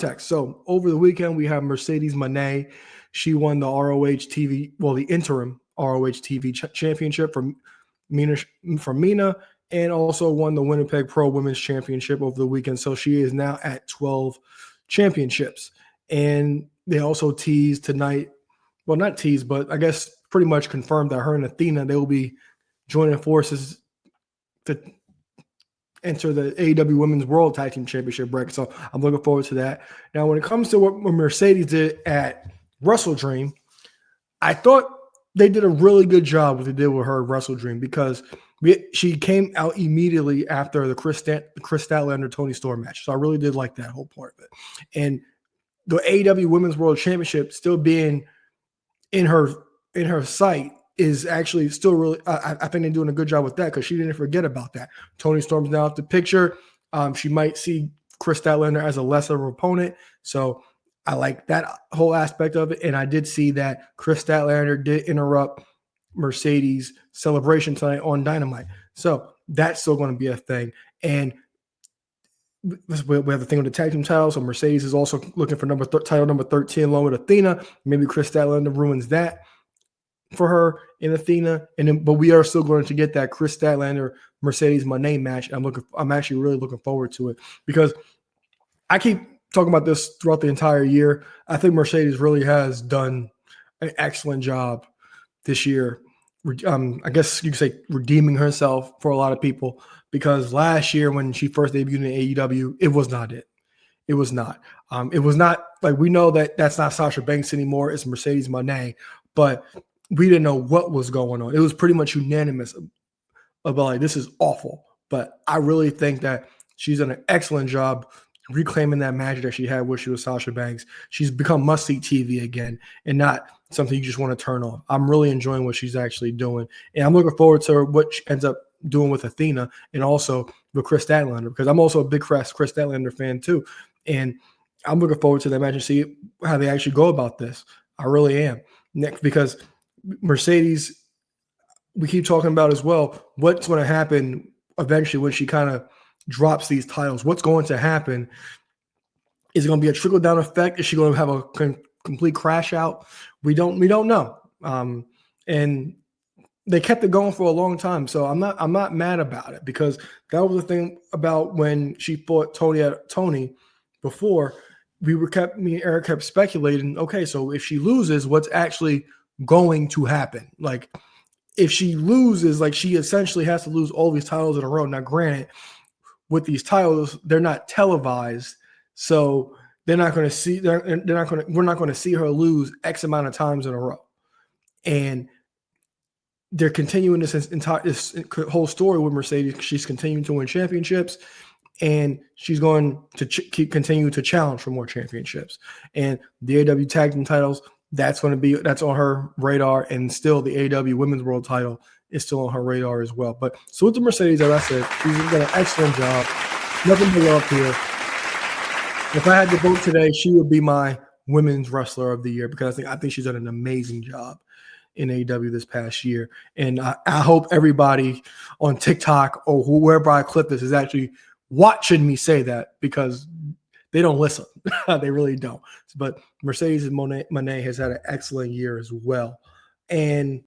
text. So over the weekend, we have Mercedes Mone. She won the ROH TV, well, the interim ROH TV championship from Mina, and also won the Winnipeg Pro Women's Championship over the weekend. So she is now at 12 championships. And they also teased tonight, well, not teased, but I guess pretty much confirmed that her and Athena, they will be joining forces to enter the AEW Women's World Tag Team Championship bracket. So I'm looking forward to that. Now, when it comes to what Mercedes did at Wrestle Dream, I thought they did a really good job what they did with her Wrestle Dream, because she came out immediately after the Chris Statlander Tony Storm match. So I really did like that whole part of it. And the AEW Women's World Championship still being in her sight is actually still really, I think they're doing a good job with that, because she didn't forget about that. Tony Storm's now out the picture. She might see Chris Statlander as a lesser opponent. So I like that whole aspect of it. And I did see that Chris Statlander did interrupt Mercedes' celebration tonight on Dynamite. So that's still going to be a thing. And we have the thing with the tag team title. So Mercedes is also looking for title number 13 along with Athena. Maybe Chris Statlander ruins that for her and Athena. But we are still going to get that Chris Statlander Mercedes Mone match. I'm actually really looking forward to it, because I keep talking about this throughout the entire year. I think Mercedes really has done an excellent job this year. I guess you could say redeeming herself for a lot of people, because last year when she first debuted in AEW, it was not it. It was not. It was not like, we know that that's not Sasha Banks anymore. It's Mercedes Mone, but we didn't know what was going on. It was pretty much unanimous about like, this is awful. But I really think that she's done an excellent job reclaiming that magic that she had when she was Sasha Banks. She's become must-see TV again, and not something you just want to turn on. I'm really enjoying what she's actually doing. And I'm looking forward to what she ends up doing with Athena and also with Chris Statlander, because I'm also a big Chris Statlander fan too. And I'm looking forward to that match and see how they actually go about this. I really am. Next, because Mercedes, we keep talking about as well, what's going to happen eventually when she kind of drops these titles. What's going to happen? Is it going to be a trickle-down effect? Is she going to have a complete crash out? We don't know. And they kept it going for a long time, so I'm not mad about it, because that was the thing about when she fought Tony before. Me and Eric kept speculating, okay, so if she loses, what's actually going to happen? Like, if she loses, like, she essentially has to lose all these titles in a row. Now, granted, with these titles, they're not televised, so we're not going to see her lose X amount of times in a row. And they're continuing this whole story with Mercedes. She's continuing to win championships, and she's going to continue to challenge for more championships. And the AEW tag team titles, that's on her radar, and still the AEW Women's World title is still on her radar as well. But so with the Mercedes, as I said, she's done an excellent job. Nothing to love here. If I had to vote today, she would be my women's wrestler of the year, because I think she's done an amazing job in AEW this past year. And I hope everybody on TikTok or whoever I clip this is actually watching me say that, because they don't listen. They really don't. But Mercedes Mone has had an excellent year as well. And